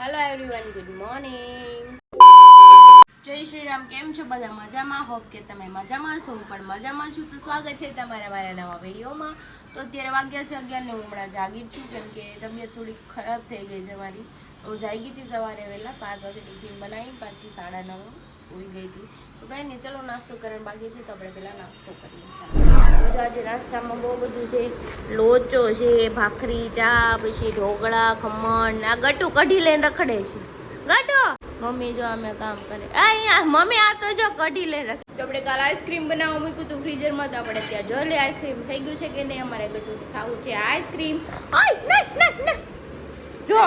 Hello everyone, good morning. જય શ્રી રામ. કેમ છો બધા? મજામાં? હોપ કે તમે મજામાં છો. હું પણ મજામાં છું. તો સ્વાગત છે તમારા મારા નવા વિડીયોમાં. તો અત્યારે વાગ્યા છે 11 ને હું હમણાં જાગી છું કેમ કે તબિયત થોડી ખરાબ થઈ ગઈ છે મારી. હું જાગી હતી સવારે વહેલા 7 વાગે ટિફિન બનાવી, પાછી 9:30 સુઈ ગઈ હતી. તો કંઈ નહીં, ચલો નાસ્તો કરવાનું બાકી છે તો આપણે પહેલાં નાસ્તો કરીએ. આજે નાસ્તામાં બહુ બધું છે. લોચો છે, ભાખરી, ચા, પછી ઢોકળા, ખમણ. આ ગટુ કઢી લઈને રખડે છે. ગટુ મમ્મી જો અમે કામ કરે. અહીંયા મમ્મી આ તો જો કઢી લઈને રખડે. તો આપણે કાલ આઈસ્ક્રીમ બનાવવા મૂક્યું હતું ફ્રીઝરમાં, તો આપણે ત્યાં જોઈ લે આઈસ્ક્રીમ થઈ ગયું છે કે નહીં. અમારે ગટુ ખાવું છે આઈસ્ક્રીમ. જો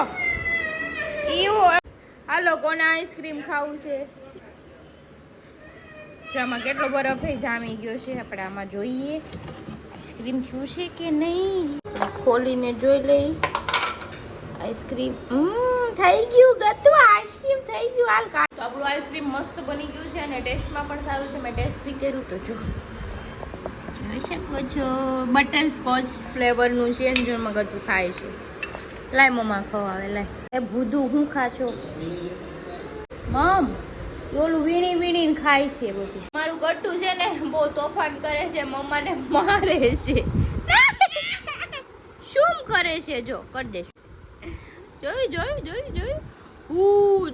એવું હાલો, કોને આઈસ્ક્રીમ ખાવું છે? આમાં કેટલો બરફ જામી ગયો છે. આપણે આમાં જોઈએ આઈસ્ક્રીમ થયું છે કે નહીં. ખોલીને જોઈ લઈ. આઈસ્ક્રીમ થઈ ગયું. ગતું આઈસ્ક્રીમ થઈ ગયું. હાલ તો આપણું આઈસ્ક્રીમ મસ્ત બની ગયું છે અને ટેસ્ટમાં પણ સારું છે. મેં ટેસ્ટ બી કર્યું તો જો જોઈ શકો છો. બટર સ્કોચ ફ્લેવરનું છે. જેમાં ગતું ખાય છે. લાય મમ્મા ખવાવે. લાય એ ભૂદું હું ખાશો મમ? ઓલું વીણી વીણીને ખાય છે બધું. મારું ગટ્ટુ છે ને બહુ તોફાન કરે છે, મમ્માને મારે છે. શું કરે છે જો કરી દે. જોયું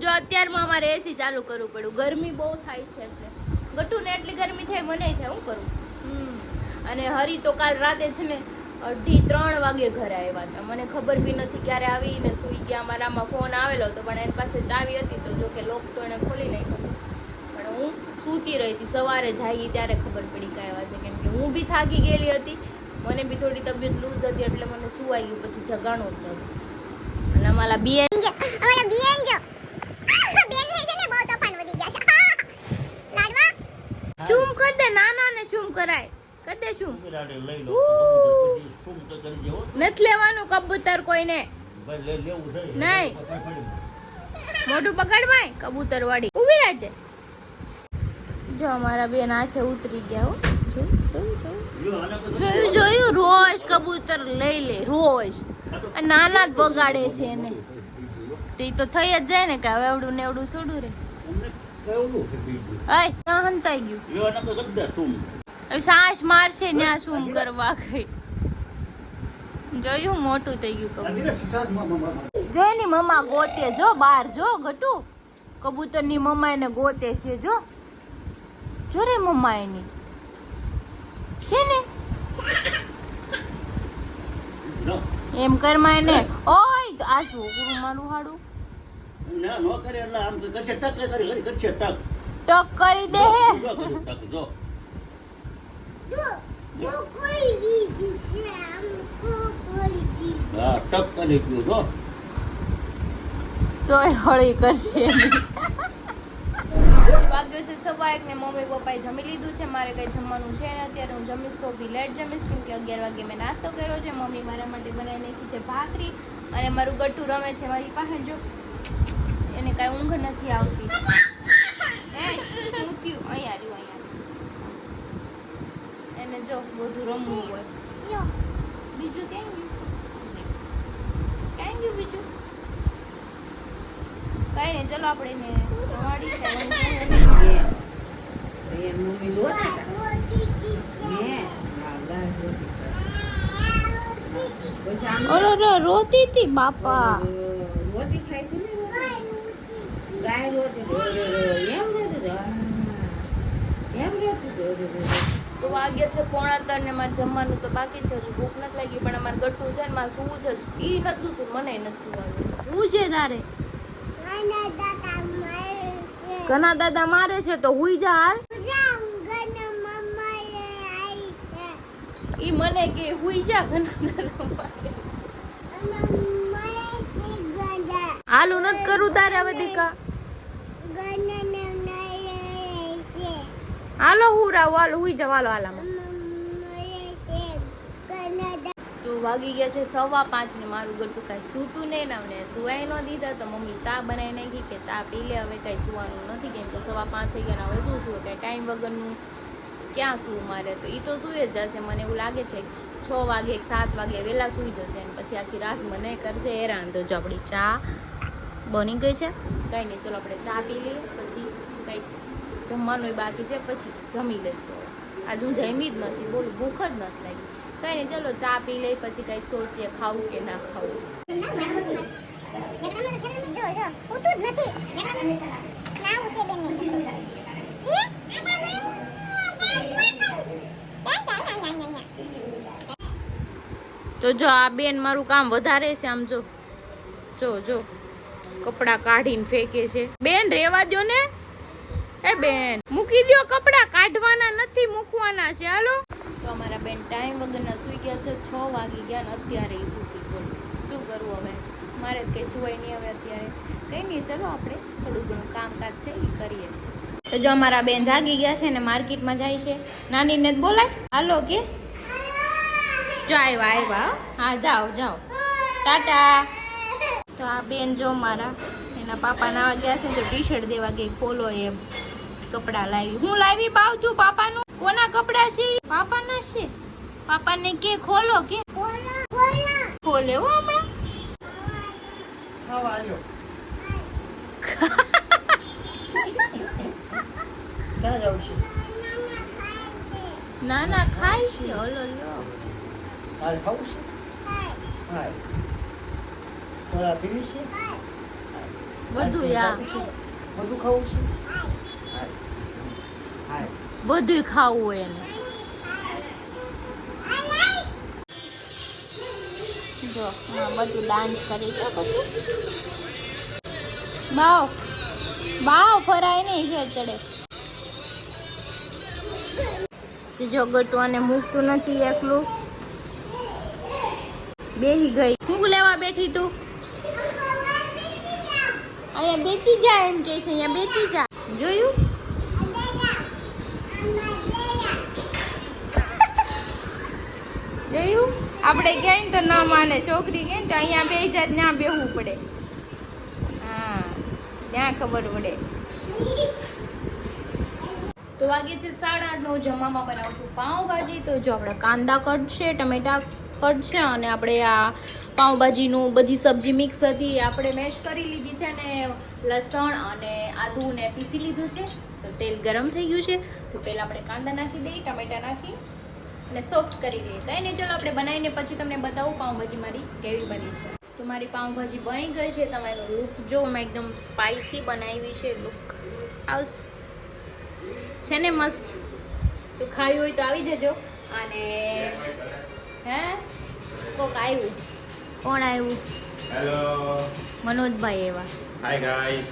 જો અત્યારમાં અમારે એસી ચાલુ કરવું પડ્યું. ગરમી બહુ થાય છે એટલે ગટ્ટુ ને એટલી ગરમી થાય મને થાય. હું કરું. અને હરી તો કાલ રાતે છે ને 2:30 વાગે ઘરે આવ્યા હતા. મને ખબર બી નથી ક્યારે આવીને સુઈ ગયા. મારામાં ફોન આવેલો હતો પણ એની પાસે ચાવી હતી તો જો કે લોક તો એને ખોલી નાખ્યો. પણ હું સૂતી રહી હતી. સવારે જાગી ત્યારે ખબર પડી કાંઈ વાત છે કેમ કે હું બી થાકી ગયેલી હતી. મને બી થોડી તબિયત લૂઝ હતી એટલે મને સુવાઈ ગયું. પછી જગાણું જ નથી. અને અમારા બેન જો બેન છે ને બહુ તોફાન વધી ગયા છે. લાડવા શું કર દે. નાના ને શું કરાય કર દે. શું નથી લેવાનું કબૂતર કોઈને નહીં. મોઢું પકડવાય કબૂતર વાળી ઉભી રહેજે. જો અમારા બેન હાથે ઉતરી ગયા. જોયું રોજ કબૂતર લઈ લે રોજ. નાના જ બગાડે છે એને. તે તો થઈ જ જાય ને કે હવે એવડું ને એવડું થોડું રે. હંતાઈ ગયું. સાસ મારશે ત્યાં શું કરવા ગઈ. જોયું મોટું થઈ ગયું કબૂતર. જોઈ ની મમ્મા ગોતે જો બાર. જો ગટુ કબૂતર ની મમ્મા એને ગોતે છે. જો રે મમ્મા એની છે ને એમ કરમાં એને. ઓય આ છોકરું મારું હાડું ટક કરી દે હે. તોય હળી કરશે. વાગ્યો છે 1:15 ને મમ્મી પપ્પાએ જમી લીધું છે. મારે કઈ જમવાનું છે ને અત્યારે. હું જમીશ તો બી લેટ જમીશ કેમ કે 11 વાગે મેં નાસ્તો કર્યો છે. મમ્મી મારા માટે બનાવી નાખી છે ભાખરી. અને મારું ગટ્ટુ રમે છે મારી પાસે. જો એને કાંઈ ઊંઘ નથી આવતી. શું થયું? અહીંયા એને જો બધું રમવું હોય. બીજું ક્યાં ગયું બીજું? કઈ નહીં, ચલો આપણે એને રમાડી છે. રોતી હતી બાપા. તો વાગ્યા છે 3:15 ને મારે જમવાનું તો બાકી છે. હજુ ભૂખ નથી લાગી પણ અમારે ગટ્ટુ છે ને મારે શું છે ઈ નથી સુતું. મને નથી વાગ્યું. શું છે તારે? ઘણા દાદા મારે છે તો હુઈ જા હાલ. ઈ મને કે હુઈ જા ઘણા દાદા મારે. હાલું નથી કરું તારે હવે દીકા. હાલો હું રાવ. હાલો હુઈ જાવ. હાલો હાલામાં. તો વાગી ગયા છે 5:15 ને મારું ગટ્ટુ કાંઈ સૂતું નહીં ને અમને સુવાઈ ન દીધા. તો મમ્મી ચા બનાવી નાખી કે ચા પી લે. હવે કાંઈ સુવાનું નથી કેમ કે 5:15 થઈ ગયા. હવે શું સુવે કાંઈ ટાઈમ વગરનું ક્યાં સુવું મારે. તો એ તો સુઈ જ જશે. મને એવું લાગે છે 6 વાગે 7 વાગે વહેલા સુઈ જશે અને પછી આખી રાત મને કરશે હેરાન. તો જો આપણી ચા બની ગઈ છે. કંઈ નહીં, ચલો આપણે ચા પી લઈએ, પછી કંઈક જમવાનું બાકી છે, પછી જમી લઈશું. આજે હું જમી જ નથી, બોલું ભૂખ જ નથી લાગી. કંઈ નહીં, ચલો ચા પી લઈએ, પછી કંઈક સોચીએ ખાવું કે ના ખાવું. તો જો આ બેન મારું કામ વધારે છે. આમ જો જો જો કપડા કાઢીને ફેંકે છે. બેન રેવા દો ને. એ બેન મૂકી દો, કપડા કાઢવાના નથી, મૂકવાના છે. હાલો. તો અમારા બેન ટાઈમ વગરના સુઈ ગયા છે. 6 વાગી ગયા ને અત્યારે એ સૂતી. બોલો શું કરવું હવે? મારે કઈ સુવાય નહીં હવે અત્યારે. કઈ નહીં, ચલો આપણે થોડું ઘણું કામકાજ છે એ કરીએ. તો જો અમારા બેન જાગી ગયા છે ને માર્કેટમાં જાય છે. નાનીને જ બોલાય. હાલો કે જો આવ્યા. હા જાઓ જાઓ, ટાટા. તો આ બેન જો મારા એના પાપા ના ગયા છે તો ટી શર્ટ દેવા ગઈ. ખોલો એ કપડા લાવી. હું લાવી બાવ તું પાપાનું? કોના કપડા છે? પાપાના છે. પાપાને કે ખોલો કે ખોલે હો હમણાં. ખાવા આવ્યો. ક્યાં જાવ છે? ના ના ખાય છે. હલો લ્યો. હાલ ખાવું છે? હાલ. થોડા પીવી છે? બધું યા બધું ખાવું છે? હાલ. હાલ. બધું ખાવું હોય એને. જો બધું ડાન્સ કરે છે. બધું બાવ ફરાય નહીં, ફેર ચડે. જો ગટવાને મૂકતું નથી એકલું. બેહી ગઈ. હું લેવા બેઠી તું? અહીંયા બેચી જા એમ કે છે. અહીંયા બેચી જા. જોયું? જોયું? આપણે ક્યાંય તો ન માને. છોકરી કે તો અહીંયા બે જાત ના બેહવું પડે. હા, ત્યાં ખબર પડે. તો વાગે છે 8:30. જમવામાં બનાવું છું પાઉંભાજી. તો જો આપણે કાંદા કટ છે, ટમેટા કટ છે, અને આપણે આ પાઉંભાજીનું બધી સબ્જી મિક્સ હતી આપણે મેશ કરી લીધી છે, અને લસણ અને આદુ ને પીસી લીધું છે. તો તેલ ગરમ થઈ ગયું છે, તો પહેલાં આપણે કાંદા નાખી દઈએ, ટમેટા નાખી અને સોફ્ટ કરી દઈએ. કંઈ નહીં, ચલો આપણે બનાવીને પછી તમને બતાવું પાઉંભાજી મારી કેવી બની છે. તો મારી પાઉંભાજી બની ગઈ છે. તમારો લુક જો મેં એકદમ સ્પાઇસી બનાવી છે. લુક આવશે છે ને મસ્ત. તો ખાવી હોય તો આવી જજો. અને હે કોક આવ્યું. કોણ આવ્યું? હેલો મનોજભાઈ એવા. હાય ગાઈસ,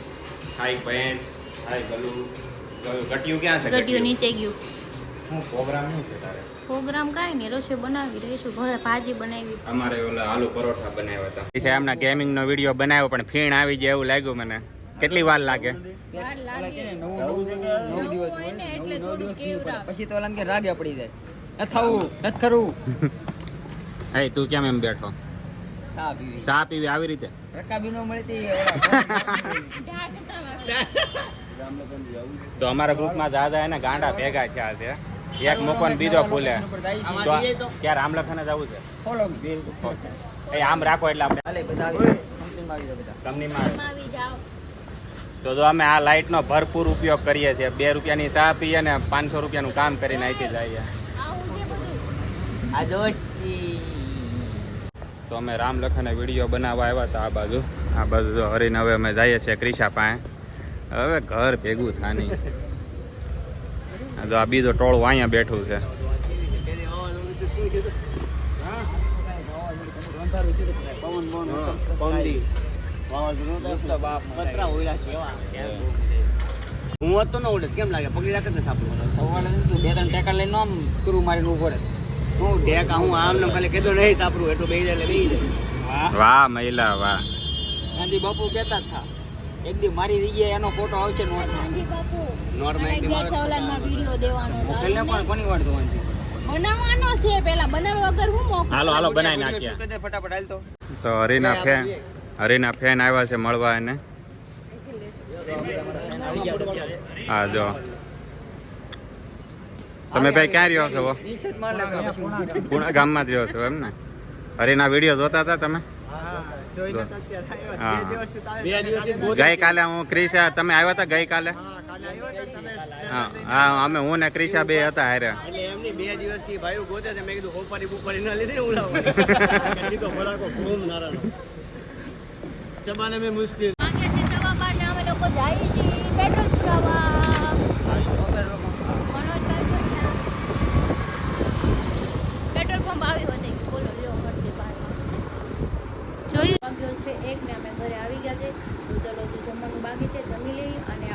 હાય ભેંસ, હાય ગલુ. ગટિયું ક્યાં છે? ગટિયું નીચે ગયું. હું પ્રોગ્રામ શું છે તારે? પ્રોગ્રામ કાંઈ નહીં, રસોઈ બનાવી રહીશું. ભાજી બનાવી. અમારે ઓલા આલુ પરોઠા બનાવ્યા હતા. છે એમના ગેમિંગ નો વિડિયો બનાવ્યો પણ ફીણ આવી જાય એવું લાગ્યું મને. કેટલી વાર લાગે? પછી તો એમ કે રાગે પડી જાય. નથી ખાવું, નથી કરવું. હે તું કેમ એમ બેઠો? ચા પીવી આવી રીતે? રકાબી નો મળતી. તો અમારા ગ્રુપમાં દાદા એને ગાંડા ભેગા થયા છે. એક મોકો ને બીજો ભૂલે. તો ક્યાં રામલખન જ આવું છે? Follow me. એ આમ રાખો એટલે આપણે હાલે બધા આવી કંપનીમાં આવી જાવ બધા. કંપનીમાં તો જો અમે આ લાઇટ નો ભરપૂર ઉપયોગ કરીએ છીએ. 2 રૂપિયાની ચા પીએ ને 500 રૂપિયાનું કામ કરીને આપી જઈએ. આ જો તો અમે રામલખને વિડીયો બનાવવા આવ્યા હતા આ બાજુ જો હરીને હવે અમે જઈએ છીએ ક્રિશા પાસે. હવે ઘર ભેગું થાની. જો આ બીજો ટોળું અહીંયા બેઠું છે. હું હતો ને ઓડસ કેમ લાગે પગડી રાખે ને સાપડું સવારે તું 2-3 ટેકા લઈને આમ સ્ક્રૂ મારીને ઉભો રહે. હું ઢેકા હું આમ ને ખાલી કીધું નહીં સાપડું એટલું બેહી જાય બેહી જાય. વાહ મહિલા વાહ. ગાંધી બાપુ કહેતા હતા એક દી મારી જગ્યાએ એનો ફોટો આવશે નોટમાં એક દી મારો વિડિયો દેવાનો પેલે પણ કોની વાડ જોવાની બનાવવાનો છે. પેલા બનાવવા વગર હું મોકલું? હાલો બનાવી નાખીએ. ફટાફટ હાલ તો હરીના ફેન આવ્યા છે મળવા એને. હા જો તમે ભાઈ ક્યાં રહ્યો છો? પુણા ગામમાં જ રહ્યો છો એમ ને? હરીના વિડીયો જોતા હતા તમે? જોઈને તો અત્યારે આવ્યા. હા. બે દિવસથી તો આવ્યા. બે દિવસથી ગોતે ગઈકાલે હું ક્રિશા તમે આવ્યા હતા ગઈકાલે હા, કાલે આવ્યો તો તમે હા હા અમે હું ને ક્રિશા બે હતા હારે એટલે એમની 2 દિવસથી ભાઈઓ ગોતે છે. મેં કીધું હોપારી બુપારી ના લીધી ઉડાવવાની. સીધો ભડાકો ઘૂમ નારાનો. જમાને મેં મુશ્કેલ. વાગ્યા છે 12:15 ને અમે લોકો જઈએ છીએ પેટ્રોલ પુરાવા. પેટ્રોલ પંપ આવ્યો હતો બોલો લ્યો ફરતી બહારમાં જોયું વાગ્યો છે 1 ને અમે ઘરે આવી ગયા છે. તો ચલો હજુ જમવાનું બાકી છે, જમી લઈ અને